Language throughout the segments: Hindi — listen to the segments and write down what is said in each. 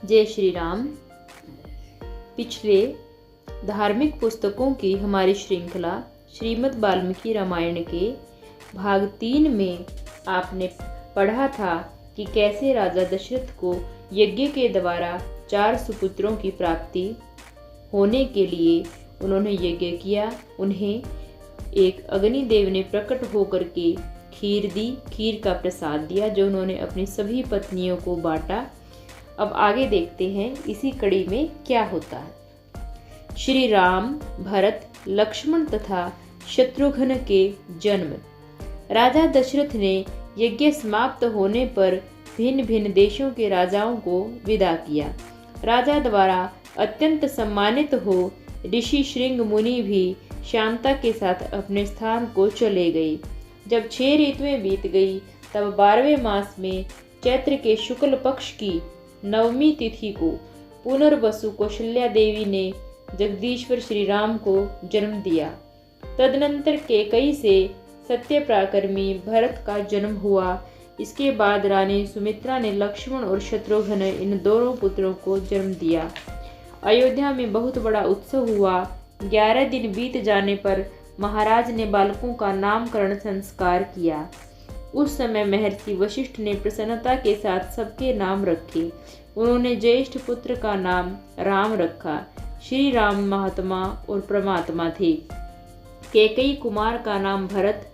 जय श्री राम। पिछले धार्मिक पुस्तकों की हमारी श्रृंखला श्रीमद् वाल्मीकि रामायण के भाग 3 में आपने पढ़ा था कि कैसे राजा दशरथ को यज्ञ के द्वारा 4 सुपुत्रों की प्राप्ति होने के लिए उन्होंने यज्ञ किया। उन्हें एक अग्निदेव ने प्रकट होकर के खीर दी, खीर का प्रसाद दिया जो उन्होंने अपनी सभी पत्नियों को बांटा। अब आगे देखते हैं इसी कड़ी में क्या होता है। श्री राम, भरत, लक्ष्मण तथा शत्रुघ्न के जन्म। राजा दशरथ ने यज्ञ समाप्त होने पर भिन्न भिन्न देशों के राजाओं को विदा किया। राजा द्वारा अत्यंत सम्मानित हो ऋषि श्रृंग मुनि भी शांता के साथ अपने स्थान को चले गए। जब 6 ऋतुएं बीत गई तब 12वें मास में चैत्र के शुक्ल पक्ष की नवमी तिथि को पुनर्वसु कौशल्या देवी ने जगदीश्वर श्री राम को जन्म दिया। तदनंतर कैकेयी से सत्य पराक्रमी भरत का जन्म हुआ। इसके बाद रानी सुमित्रा ने लक्ष्मण और शत्रुघ्न इन दोनों पुत्रों को जन्म दिया। अयोध्या में बहुत बड़ा उत्सव हुआ। 11 दिन बीत जाने पर महाराज ने बालकों का नामकरण संस्कार किया। उस समय महर्षि वशिष्ठ ने प्रसन्नता के साथ सबके नाम रखे। उन्होंने ज्येष्ठ पुत्र का नाम राम रखा। श्री राम महात्मा और परमात्मा थे। कैकेयी कुमार का नाम भरत,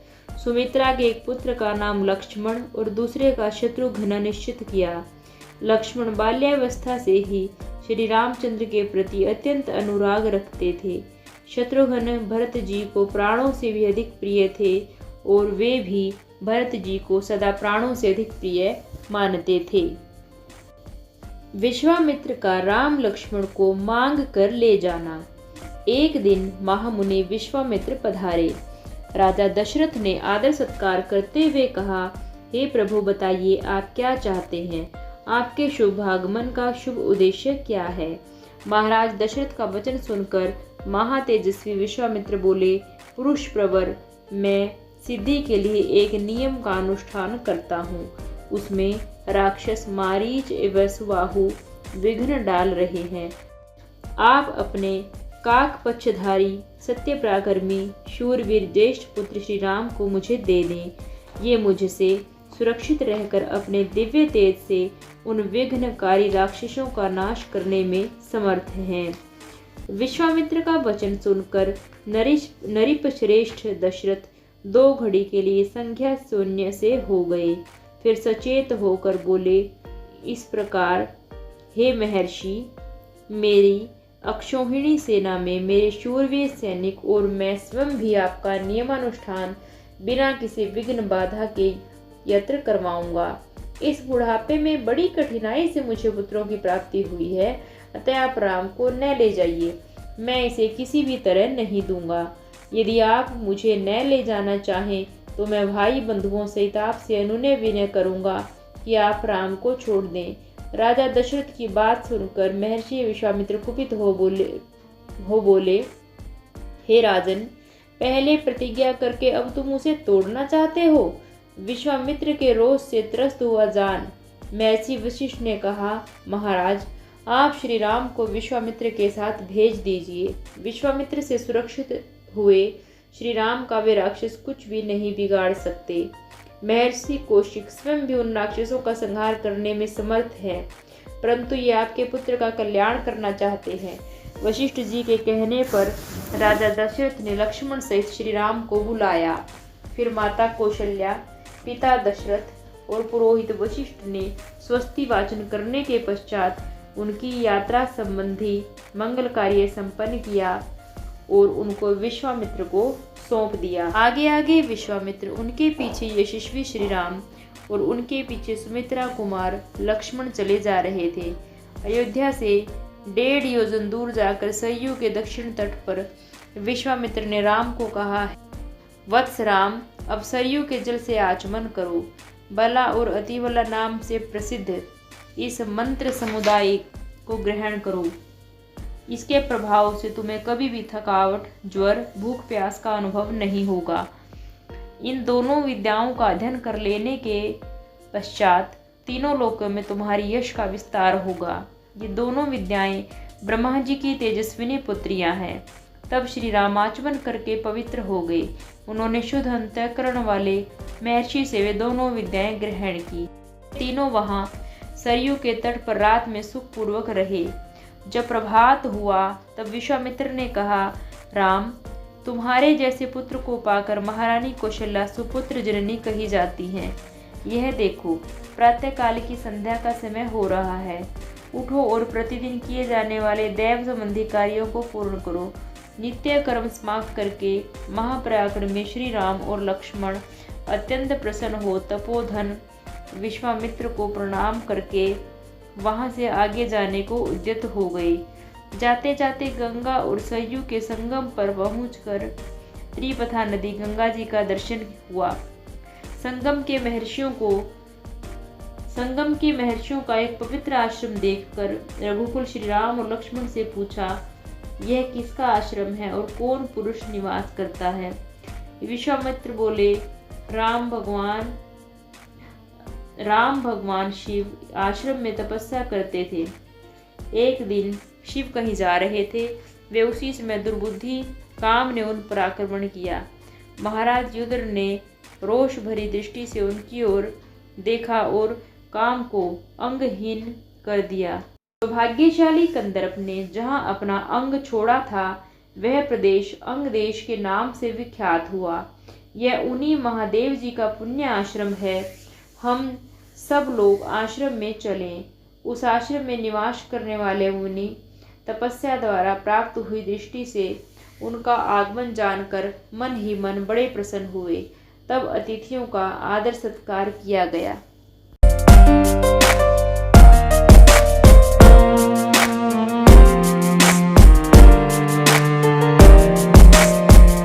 सुमित्रा के एक पुत्र का नाम लक्ष्मण और दूसरे का शत्रुघ्न निश्चित किया। लक्ष्मण बाल्यावस्था से ही श्री रामचंद्र के प्रति अत्यंत अनुराग रखते थे। शत्रुघ्न भरत जी को प्राणों से भी अधिक प्रिय थे और वे भी भरत जी को सदा प्राणों से अधिक प्रिय मानते थे। विश्वामित्र का राम लक्ष्मण को मांग कर ले जाना। एक दिन महामुनि विश्वामित्र पधारे। राजा दशरथ ने आदर सत्कार करते हुए कहा, हे प्रभु बताइए आप क्या चाहते हैं? आपके शुभ आगमन का शुभ उद्देश्य क्या है? महाराज दशरथ का वचन सुनकर महातेजस्वी विश्वामित्र बोले, पुरुष प्रवर, मैं सिद्धि के लिए एक नियम का अनुष्ठान करता हूँ। उसमें राक्षस मारीच एवं सुबाहु विघ्न डाल रहे हैं। आप अपने काक पक्षधारी सत्य पराक्रमी शूरवीर ज्येष्ठ पुत्र श्री राम को मुझे दे दें। ये मुझसे सुरक्षित रहकर अपने दिव्य तेज से उन विघ्नकारी राक्षसों का नाश करने में समर्थ हैं। विश्वामित्र का वचन सुनकर नरिप श्रेष्ठ दशरथ 2 घड़ी के लिए संज्ञा शून्य से हो गए। फिर सचेत होकर बोले, इस प्रकार हे महर्षि, मेरी अक्षौहिणी सेना में मेरे शूरवीर सैनिक और मैं स्वयं भी आपका नियमानुष्ठान बिना किसी विघ्न बाधा के यत्र करवाऊंगा। इस बुढ़ापे में बड़ी कठिनाई से मुझे पुत्रों की प्राप्ति हुई है, अतः आप राम को न ले जाइए। मैं इसे किसी भी तरह नहीं दूंगा। यदि आप मुझे न ले जाना चाहें तो मैं भाई बंधुओं सहित आपसे अनुनय विनय करूंगा कि आप राम को छोड़ दें। राजा दशरथ की बात सुनकर महर्षि विश्वामित्र कुपित हो बोले, हे राजन, पहले प्रतिज्ञा करके अब तुम उसे तोड़ना चाहते हो? विश्वामित्र के रोष से त्रस्त हुआ जान महर्षि वशिष्ठ ने कहा, महाराज, आप श्री राम को विश्वामित्र के साथ भेज दीजिए। विश्वामित्र से सुरक्षित हुए श्री राम का वे राक्षस कुछ भी नहीं बिगाड़ सकते। महर्षि कौशिक स्वयं भी उन राक्षसों का संहार करने में समर्थ है, परंतु ये आपके पुत्र का कल्याण करना चाहते हैं। वशिष्ठ जी के कहने पर राजा दशरथ ने लक्ष्मण सहित श्री राम को बुलाया। फिर माता कौशल्या, पिता दशरथ और पुरोहित वशिष्ठ ने स्वस्ति वाचन करने के पश्चात उनकी यात्रा संबंधी मंगल कार्य संपन्न किया और उनको विश्वामित्र को सौंप दिया। आगे आगे विश्वामित्र, उनके पीछे यशस्वी श्री राम और उनके पीछे सुमित्रा कुमार लक्ष्मण चले जा रहे थे। अयोध्या से 1.5 योजन दूर जाकर सरयू के दक्षिण तट पर विश्वामित्र ने राम को कहा, वत्स राम, अब सरयू के जल से आचमन करो। बला और अतिबला नाम से प्रसिद्ध इस मंत्र समुदाय को ग्रहण करो। इसके प्रभाव से तुम्हें कभी भी थकावट, ज्वर, भूख प्यास का अनुभव नहीं होगा। इन दोनों विद्याओं का अध्ययन कर लेने के पश्चात तीनों लोकों में तुम्हारी यश का विस्तार होगा। ये दोनों विद्याएं ब्रह्मा जी की तेजस्विनी पुत्रियां हैं। तब श्री राम आचमन करके पवित्र हो गए। उन्होंने शुद्ध अंतःकरण वाले महर्षि से वे दोनों विद्याएं ग्रहण की। तीनों वहां सरयू के तट पर रात में सुखपूर्वक रहे। जब प्रभात हुआ तब विश्वामित्र ने कहा, राम, तुम्हारे जैसे पुत्र को पाकर महारानी कौशल्या सुपुत्र जननी कही जाती हैं। यह देखो, प्रातःकाल की संध्या का समय हो रहा है। उठो और प्रतिदिन किए जाने वाले दैव संबंधी कार्यों को पूर्ण करो। नित्य कर्म समाप्त करके महापराक्रमी श्री राम और लक्ष्मण अत्यंत प्रसन्न हो तपोधन विश्वामित्र को प्रणाम करके वहां से आगे जाने को उद्यत हो गए। जाते जाते गंगा और सरयू के संगम पर पहुंचकर त्रिपथा नदी गंगा जी का दर्शन हुआ। संगम के महर्षियों का एक पवित्र आश्रम देखकर रघुकुल श्री राम और लक्ष्मण से पूछा, यह किसका आश्रम है और कौन पुरुष निवास करता है? विश्वामित्र बोले, राम भगवान शिव आश्रम में तपस्या करते थे। एक दिन शिव कहीं जा रहे थे। वे उसी समय दुर्बुद्धि काम ने उन पर आक्रमण किया। महाराज युद्ध ने रोष भरी दृष्टि से उनकी ओर देखा और काम को अंगहीन कर दिया। सौभाग्यशाली कंदर्प ने जहां अपना अंग छोड़ा था, वह प्रदेश अंग देश के नाम से विख्यात हुआ। यह उन्हीं महादेव जी का पुण्य आश्रम है। हम सब लोग आश्रम में चलें। उस आश्रम में निवास करने वाले मुनि तपस्या द्वारा प्राप्त हुई दृष्टि से उनका आगमन जानकर मन ही मन बड़े प्रसन्न हुए। तब अतिथियों का आदर सत्कार किया गया।